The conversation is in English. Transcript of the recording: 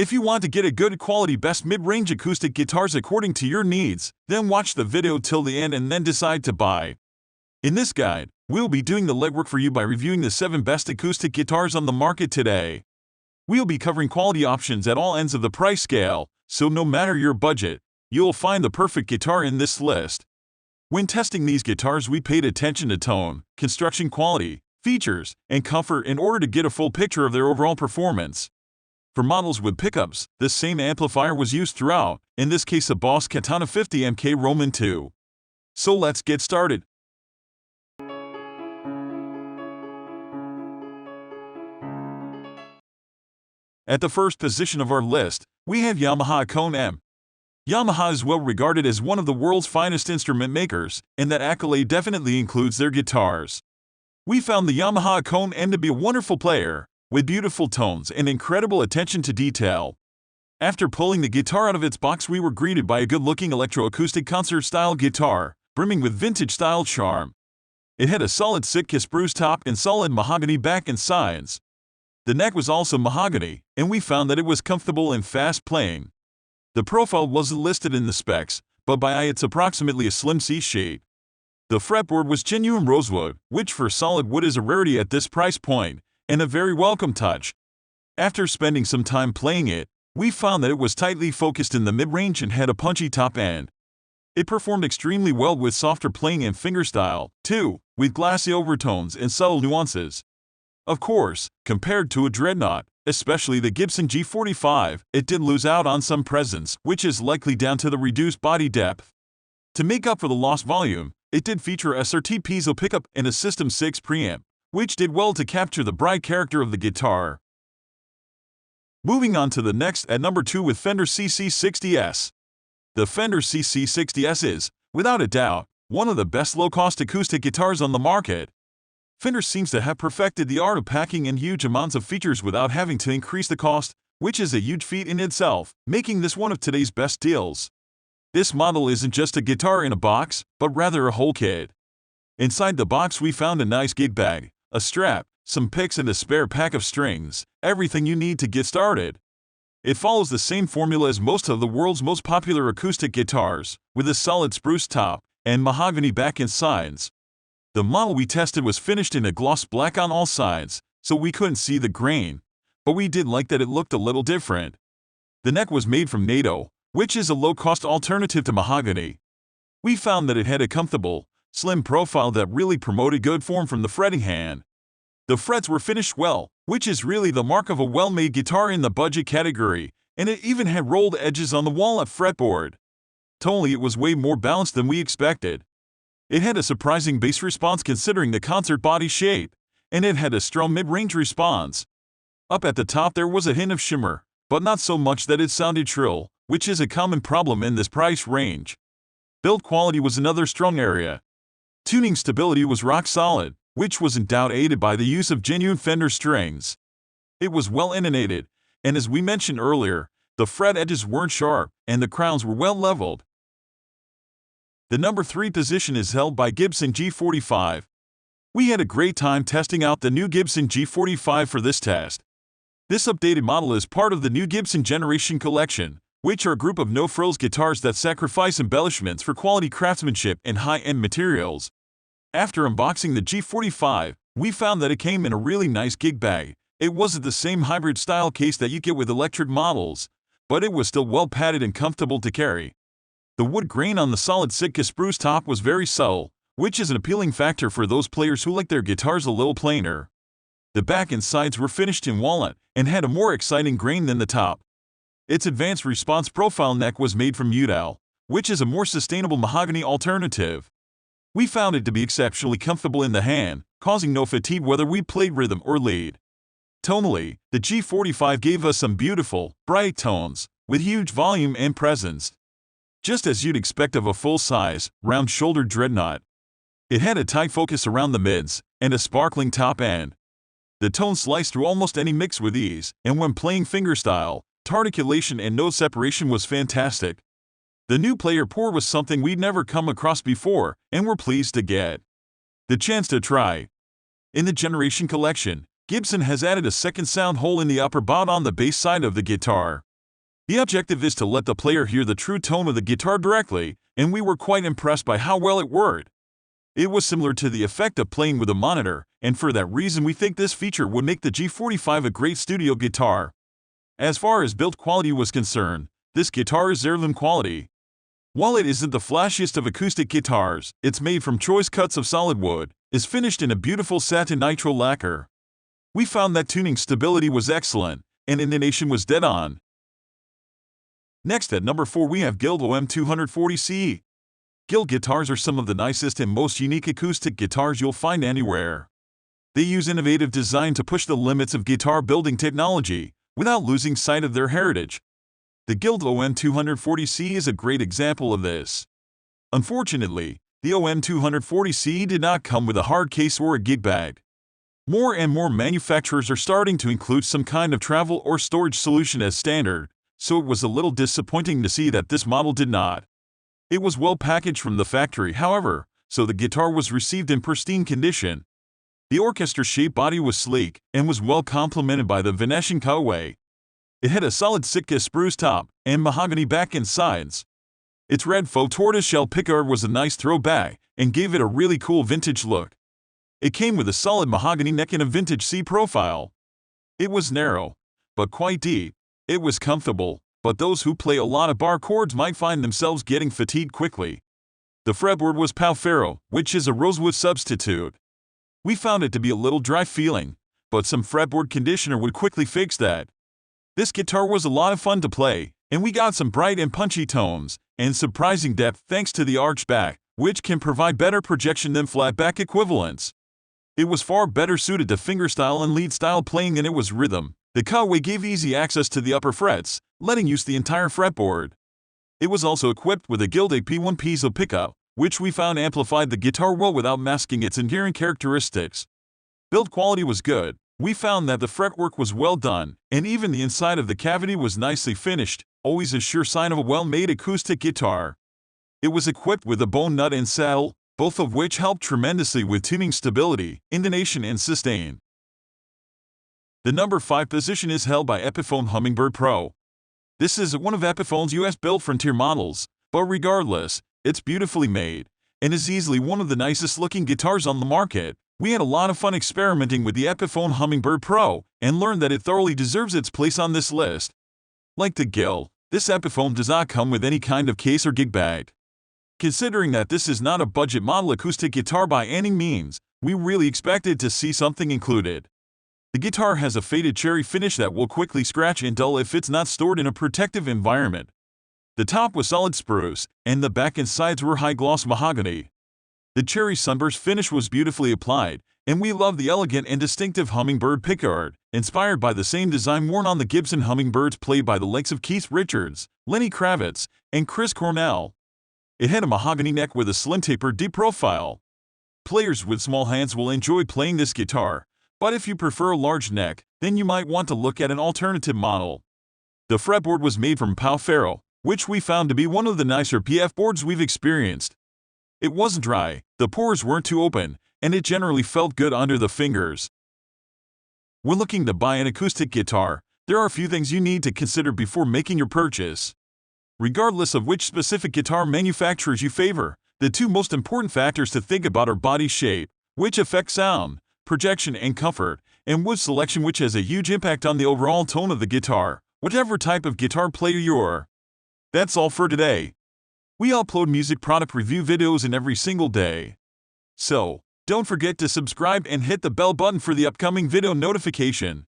If you want to get a good quality best mid-range acoustic guitars according to your needs, then watch the video till the end and then decide to buy. In this guide, we'll be doing the legwork for you by reviewing the 7 best acoustic guitars on the market today. We'll be covering quality options at all ends of the price scale, so no matter your budget, you'll find the perfect guitar in this list. When testing these guitars, we paid attention to tone, construction quality, features, and comfort in order to get a full picture of their overall performance. For models with pickups, the same amplifier was used throughout, in this case a Boss Katana 50 MK Roman II. So let's get started. At the first position of our list, we have Yamaha AC1M. Yamaha is well regarded as one of the world's finest instrument makers, and that accolade definitely includes their guitars. We found the Yamaha AC1M to be a wonderful player, with beautiful tones and incredible attention to detail. After pulling the guitar out of its box, we were greeted by a good-looking electroacoustic concert-style guitar, brimming with vintage-style charm. It had a solid Sitka spruce top and solid mahogany back and sides. The neck was also mahogany, and we found that it was comfortable and fast playing. The profile wasn't listed in the specs, but by eye it's approximately a slim C shape. The fretboard was genuine rosewood, which for solid wood is a rarity at this price point, and a very welcome touch. After spending some time playing it, we found that it was tightly focused in the mid-range and had a punchy top end. It performed extremely well with softer playing and fingerstyle, too, with glassy overtones and subtle nuances. Of course, compared to a dreadnought, especially the Gibson G-45, it did lose out on some presence, which is likely down to the reduced body depth. To make up for the lost volume, it did feature a SRT piezo pickup and a System 6 preamp, which did well to capture the bright character of the guitar. Moving on to the next at number 2 with Fender CC-60S. The Fender CC-60S is, without a doubt, one of the best low-cost acoustic guitars on the market. Fender seems to have perfected the art of packing in huge amounts of features without having to increase the cost, which is a huge feat in itself, making this one of today's best deals. This model isn't just a guitar in a box, but rather a whole kit. Inside the box we found a nice gig bag, a strap, some picks and a spare pack of strings, everything you need to get started. It follows the same formula as most of the world's most popular acoustic guitars, with a solid spruce top and mahogany back and sides. The model we tested was finished in a gloss black on all sides, so we couldn't see the grain, but we did like that it looked a little different. The neck was made from NATO, which is a low-cost alternative to mahogany. We found that it had a comfortable, slim profile that really promoted good form from the fretting hand. The frets were finished well, which is really the mark of a well-made guitar in the budget category, and it even had rolled edges on the walnut fretboard. Tonally it was way more balanced than we expected. It had a surprising bass response considering the concert body shape, and it had a strong mid-range response. Up at the top there was a hint of shimmer, but not so much that it sounded shrill, which is a common problem in this price range. Build quality was another strong area. Tuning stability was rock solid, which was in doubt aided by the use of genuine Fender strings. It was well intonated, and as we mentioned earlier, the fret edges weren't sharp, and the crowns were well leveled. The number 3 position is held by Gibson G-45. We had a great time testing out the new Gibson G-45 for this test. This updated model is part of the new Gibson Generation Collection, which are a group of no-frills guitars that sacrifice embellishments for quality craftsmanship and high-end materials. After unboxing the G-45, we found that it came in a really nice gig bag. It wasn't the same hybrid-style case that you get with electric models, but it was still well padded and comfortable to carry. The wood grain on the solid Sitka spruce top was very subtle, which is an appealing factor for those players who like their guitars a little plainer. The back and sides were finished in walnut and had a more exciting grain than the top. Its advanced response profile neck was made from Udall, which is a more sustainable mahogany alternative. We found it to be exceptionally comfortable in the hand, causing no fatigue whether we played rhythm or lead. Tonally, the G-45 gave us some beautiful, bright tones, with huge volume and presence. Just as you'd expect of a full-size, round-shouldered dreadnought. It had a tight focus around the mids, and a sparkling top end. The tones sliced through almost any mix with ease, and when playing fingerstyle, articulation and note separation was fantastic. The new player pour was something we'd never come across before, and were pleased to get the chance to try. In the Generation Collection, Gibson has added a second sound hole in the upper bout on the bass side of the guitar. The objective is to let the player hear the true tone of the guitar directly, and we were quite impressed by how well it worked. It was similar to the effect of playing with a monitor, and for that reason we think this feature would make the G-45 a great studio guitar. As far as build quality was concerned, this guitar is heirloom quality. While it isn't the flashiest of acoustic guitars, it's made from choice cuts of solid wood, is finished in a beautiful satin nitro lacquer. We found that tuning stability was excellent, and intonation was dead on. Next at number 4 we have Guild OM240CE. Guild guitars are some of the nicest and most unique acoustic guitars you'll find anywhere. They use innovative design to push the limits of guitar building technology, without losing sight of their heritage. The Guild OM240CE is a great example of this. Unfortunately, the OM240CE did not come with a hard case or a gig bag. More and more manufacturers are starting to include some kind of travel or storage solution as standard, so it was a little disappointing to see that this model did not. It was well packaged from the factory, however, so the guitar was received in pristine condition. The Orchestra shaped body was sleek and was well complemented by the Venetian cutaway. It had a solid Sitka spruce top and mahogany back and sides. Its red faux tortoiseshell pickguard was a nice throwback and gave it a really cool vintage look. It came with a solid mahogany neck and a vintage C profile. It was narrow, but quite deep. It was comfortable, but those who play a lot of bar chords might find themselves getting fatigued quickly. The fretboard was Pau-Ferro, which is a rosewood substitute. We found it to be a little dry feeling, but some fretboard conditioner would quickly fix that. This guitar was a lot of fun to play, and we got some bright and punchy tones, and surprising depth thanks to the arched back, which can provide better projection than flat back equivalents. It was far better suited to fingerstyle and lead style playing than it was rhythm. The cutaway gave easy access to the upper frets, letting use the entire fretboard. It was also equipped with a Guild AP1 piezo pickup, which we found amplified the guitar well without masking its endearing characteristics. Build quality was good. We found that the fretwork was well done, and even the inside of the cavity was nicely finished, always a sure sign of a well-made acoustic guitar. It was equipped with a bone nut and saddle, both of which helped tremendously with tuning stability, intonation, and sustain. The number 5 position is held by Epiphone Hummingbird Pro. This is one of Epiphone's US-built Frontier models, but regardless, it's beautifully made, and is easily one of the nicest looking guitars on the market. We had a lot of fun experimenting with the Epiphone Hummingbird Pro, and learned that it thoroughly deserves its place on this list. Like the Guild, this Epiphone does not come with any kind of case or gig bag. Considering that this is not a budget model acoustic guitar by any means, we really expected to see something included. The guitar has a faded cherry finish that will quickly scratch and dull if it's not stored in a protective environment. The top was solid spruce, and the back and sides were high-gloss mahogany. The cherry sunburst finish was beautifully applied, and we love the elegant and distinctive hummingbird pickguard, inspired by the same design worn on the Gibson Hummingbirds played by the likes of Keith Richards, Lenny Kravitz, and Chris Cornell. It had a mahogany neck with a slim tapered deep profile. Players with small hands will enjoy playing this guitar, but if you prefer a large neck, then you might want to look at an alternative model. The fretboard was made from Pau-Ferro, which we found to be one of the nicer PF boards we've experienced. It wasn't dry, the pores weren't too open, and it generally felt good under the fingers. When looking to buy an acoustic guitar, there are a few things you need to consider before making your purchase. Regardless of which specific guitar manufacturers you favor, the two most important factors to think about are body shape, which affects sound, projection and comfort, and wood selection, which has a huge impact on the overall tone of the guitar, whatever type of guitar player you are. That's all for today. We upload music product review videos in every single day. So, don't forget to subscribe and hit the bell button for the upcoming video notification.